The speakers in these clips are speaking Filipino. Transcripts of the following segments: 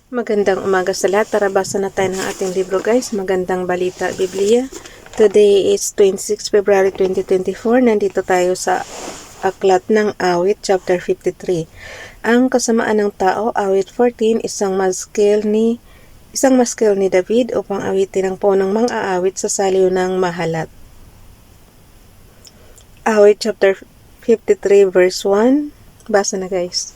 Magandang umaga sa lahat. Tara, basa na tayo ng ating libro guys. Magandang balita, Biblia. Today is 26 February 2024. Nandito tayo sa Aklat ng Awit, chapter 53. Ang kasamaan ng tao, Awit 14, isang maskil ni David upang awitin ang punong mang-aawit sa saliw ng mahalat. Awit chapter 53 verse 1. Basa na guys.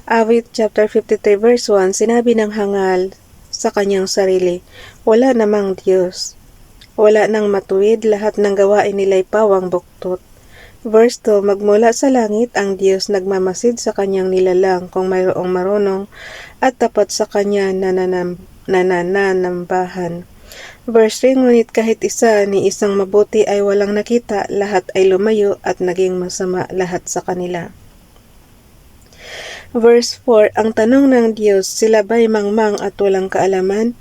Awit chapter 53 verse 1, sinabi ng hangal sa kanyang sarili, wala namang Diyos. Wala nang matuwid, lahat ng gawain nila'y pawang buktot. Verse 2, magmula sa langit ang Diyos nagmamasid sa kanyang nilalang kung mayroong marunong at tapat sa kanya nananambahan. Verse 3, ngunit kahit isa ni isang mabuti ay walang nakita, lahat ay lumayo at naging masama lahat sa kanila. Verse 4, ang tanong ng Diyos, sila ba'y mangmang at walang kaalaman?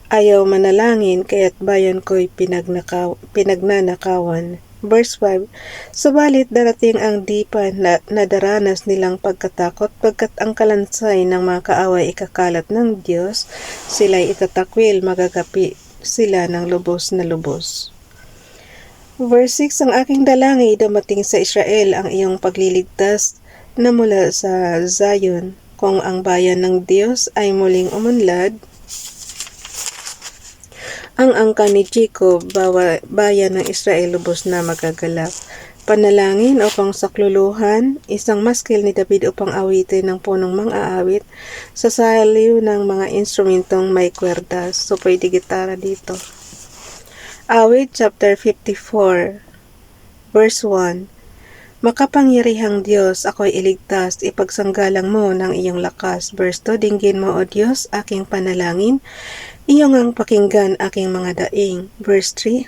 Ayaw manalangin, kaya't bayan ko'y pinagnanakawan. Verse 5, subalit darating ang dipa na nadaranas nilang pagkatakot, pagkat ang kalansay ng mga kaaway ikakalat ng Diyos, sila'y itatakwil, magagapi sila ng lubos na lubos. Verse 6, ang aking dalangin dumating sa Israel, ang iyong pagliligtas na mula sa Zion, kung ang bayan ng Diyos ay muling umunlad, ang angkan ni Jacob, bayan ng Israel, lubos na magagalak. Panalangin upang sakluluhan, isang maskil ni David upang awitin ng punong mang-aawit sa saliw ng mga instrumentong may kwerdas. So, pwede gitara dito. Awit chapter 54 verse 1, makapangyarihang Diyos, ako'y iligtas, ipagsanggalang mo ng iyong lakas. Verse 2, dinggin mo, O Diyos, aking panalangin, iyong ang pakinggan aking mga daing. Verse 3,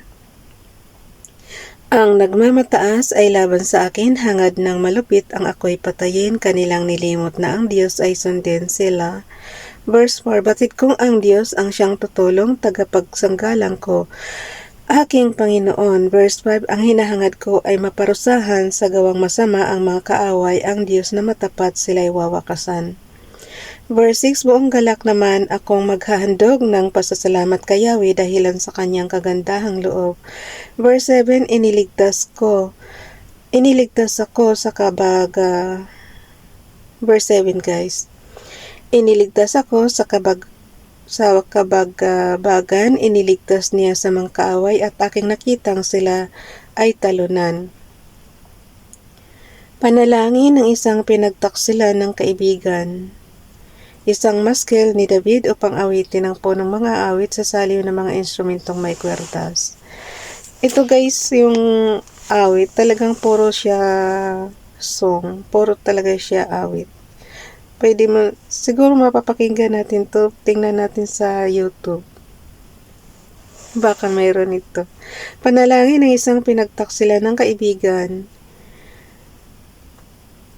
ang nagmamataas ay laban sa akin, hangad ng malupit ang ako'y patayin, kanilang nilimot na ang Diyos ay sundin sila. Verse 4, batid kong ang Diyos ang siyang tutulong, tagapagsanggalang ko, aking Panginoon. Verse 5, ang hinahangad ko ay maparusahan sa gawang masama ang mga kaaway, ang Diyos na matapat sila'y wawakasan. Verse 6, buong galak naman akong maghahandog ng pasasalamat kay Yahweh dahilan sa kanyang kagandahang loob. Verse 7, iniligtas ako sa Verse 7 guys, iniligtas ako sa kabagbagan, iniligtas niya sa mga kaaway at aking nakitang sila ay talunan. Panalangin ng isang pinagtaksilan ng kaibigan. Isang maskil ni David upang awitin ang punong mga awit sa saliw ng mga instrumentong may kwerdas. Ito guys, yung awit, talagang puro siya song, puro talaga siya awit. Pwede mo, siguro mapapakinggan natin to, tingnan natin sa YouTube. Baka mayroon ito. Panalangin ng isang pinagtaksilan ng kaibigan.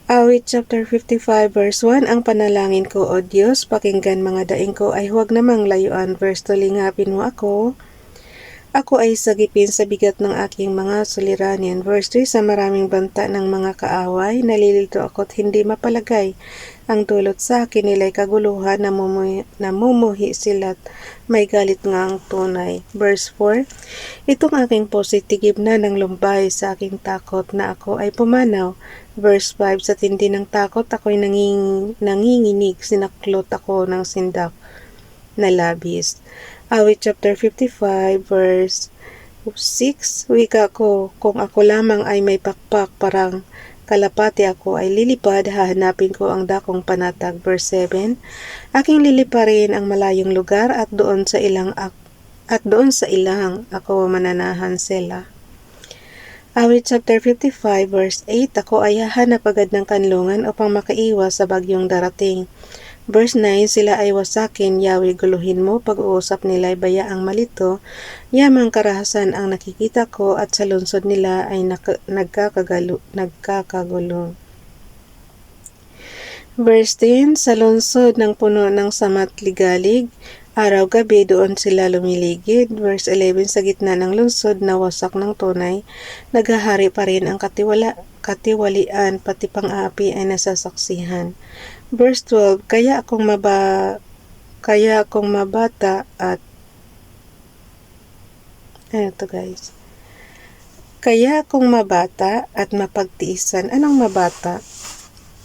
Awit chapter 55 verse 1, ang panalangin ko, O Diyos, pakinggan mga daing ko ay huwag namang layuan. Verse 2, lingapin mo ako. Ako ay sagipin sa bigat ng aking mga suliranin. Verse 3, sa maraming banta ng mga kaaway, nalilito ako't hindi mapalagay. Ang dulot sa akin nila'y kaguluhan, namumuhi sila't may galit nga ang tunay. Verse 4, itong aking puso'y tigib na ng lumbay sa aking takot na ako ay pumanaw. Verse 5, sa tindi ng takot ako'y nanginginig, sinaklot ako ng sindak na labis. Awit chapter 55 verse 6, wika ko, kung ako lamang ay may pakpak, parang kalapati ako ay lilipad, hahanapin ko ang dakong panatag. Verse 7, aking liliparin ang malayong lugar at doon sa ilang ako mananahan sila. Awit chapter 55 verse 8, ako ay hahanap agad ng kanlungan upang makaiwas sa bagyong darating. Verse 9, sila ay wasakin, Yahweh guluhin mo, pag-uusap nila ay bayaang malito, yamang karahasan ang nakikita ko at sa lungsod nila ay nagkakagulo. Verse 10, sa lungsod ng puno ng samat ligalig, araw-gabi doon sila lumiligid. Verse 11, sa gitna ng lungsod na wasak ng tunay, naghahari pa rin ang katiwalian, pati pang-aapi ay nasasaksihan. Verse 12, kaya akong Kaya kung mabata at ito guys. Kaya kung mabata at mapagtiisan, anong mabata?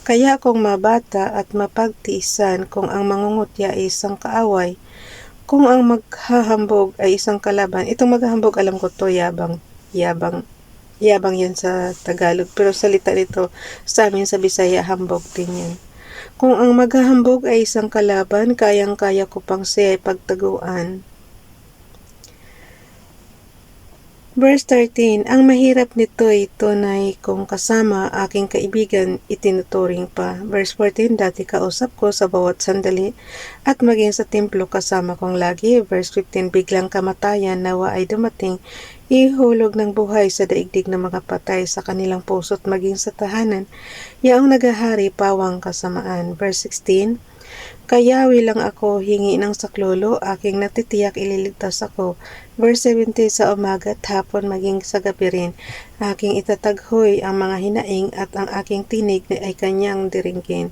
Kaya kung mabata at mapagtiisan kung ang mangungutya ay isang kaaway, kung ang maghahambog ay isang kalaban. Itong maghahambog, alam ko to, yabang yan sa Tagalog, pero salita nito sa amin sa Bisaya, hambog din yan. Kung ang maghahambog ay isang kalaban, kayang-kaya ko pang siya ay pagtaguan. Verse 13, ang mahirap nito ay tunay kung kasama aking kaibigan itinuturing pa. Verse 14, dati kausap ko sa bawat sandali at maging sa templo kasama kong lagi. Verse 15, biglang kamatayan nawa ay dumating, ihulog ng buhay sa daigdig ng mga patay sa kanilang puso't maging sa tahanan, yaong nagahari pawang kasamaan. Verse 16, kayawi lang ako, hingi ng saklolo, aking natitiyak ililigtas ako. Verse 17, sa umaga at hapon maging sa gabi rin, aking itataghoy ang mga hinaing at ang aking tinig ay kanyang diringgin.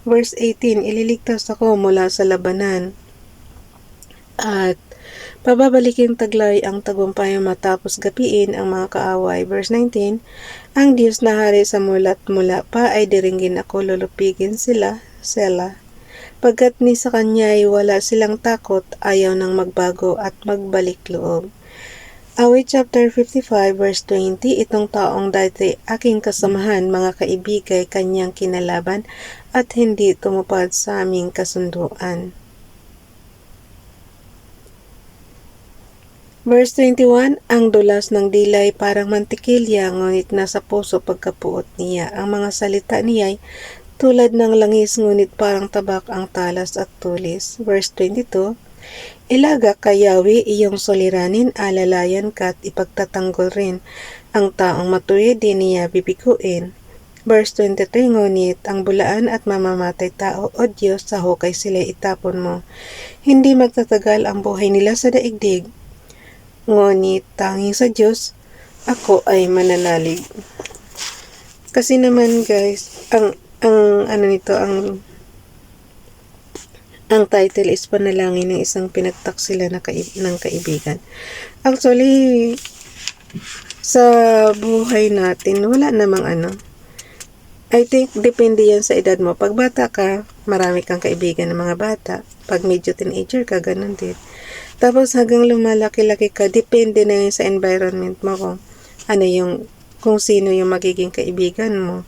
Verse 18, ililigtas ako mula sa labanan at pababaliking taglay ang tagumpay matapos gapiin ang mga kaaway. Verse 19, ang Diyos na hari sa mula't mula pa ay diringgin ako, lulupigin sila, Sela. Pagkat ni sa kanya ay wala silang takot, ayaw nang magbago at magbalik loob. Awit chapter 55 verse 20, itong taong dati aking kasamahan, mga kaibigay, kanyang kinalaban at hindi tumupad sa aming kasunduan. Verse 21, ang dulas ng dilay parang mantikilya, ngunit nasa puso pagkapuot niya. Ang mga salita niya ay tulad ng langis, ngunit parang tabak ang talas at tulis. Verse 22, ilaga kayawi iyong soliranin, alalayan ka at ipagtatanggol rin. Ang taong matuwid din niya bibiguin. Verse 23, ngunit ang bulaan at mamamatay tao, o Diyos, sa hukay sila itapon mo. Hindi magtatagal ang buhay nila sa daigdig. Ngunit tanging sa Diyos, ako ay mananalig. Kasi naman guys, ang title is panalangin ng isang pinagtaksila ng kaibigan. Actually, sa buhay natin, wala namang I think, depende yan sa edad mo. Pag bata ka, marami kang kaibigan ng mga bata. Pag medyo teenager ka, ganun din. Tapos hanggang lumalaki-laki ka, depende na yun sa environment mo kung sino yung magiging kaibigan mo.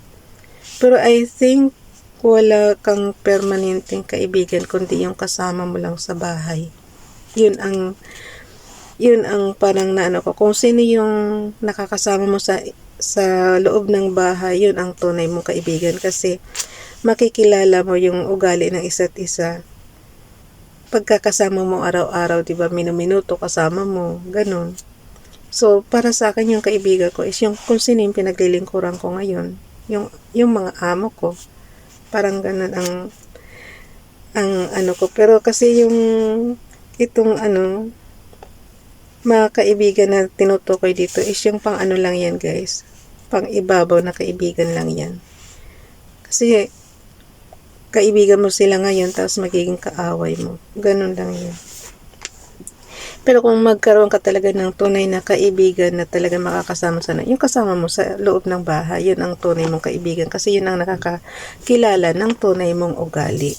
Pero I think wala kang permanenteng kaibigan kundi yung kasama mo lang sa bahay. Yun ang parang ko. Kung sino yung nakakasama mo sa loob ng bahay, yun ang tunay mong kaibigan kasi makikilala mo yung ugali ng isa't isa. Pagkakasama mo araw-araw, 'di ba? Minuto kasama mo, ganun. So, para sa akin yung kaibigan ko is yung kung sino yung pinaglilingkuran ko ngayon. Yung mga amo ko. Parang ganun ang ko. Pero kasi itong mga kaibigan na tinutukoy dito is yung pang lang yan guys. Pang ibabaw na kaibigan lang yan. Kasi kaibigan mo sila ngayon tapos magiging kaaway mo. Ganun lang yan. Pero kung magkaroon ka talaga ng tunay na kaibigan na talaga makakasama yung kasama mo sa loob ng bahay, yun ang tunay mong kaibigan kasi yun ang nakakakilala ng tunay mong ugali.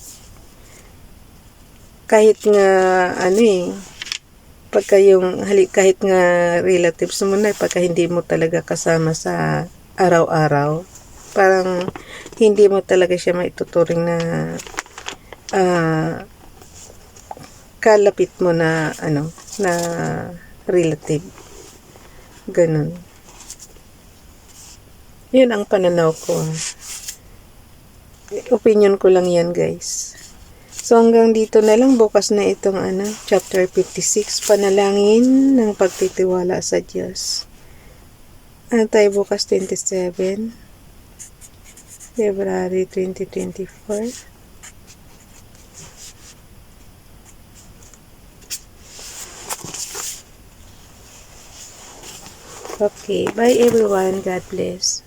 Kahit nga kahit nga relatives mo na, pagka hindi mo talaga kasama sa araw-araw, parang hindi mo talaga siya maituturing na kalapit mo na na relative. Ganun. Yun ang pananaw ko. Opinion ko lang yan guys. So hanggang dito na lang, bukas na itong chapter 56, panalangin ng pagtitiwala sa Diyos. Tayo bukas 27 February 2024. Okay, bye everyone. God bless.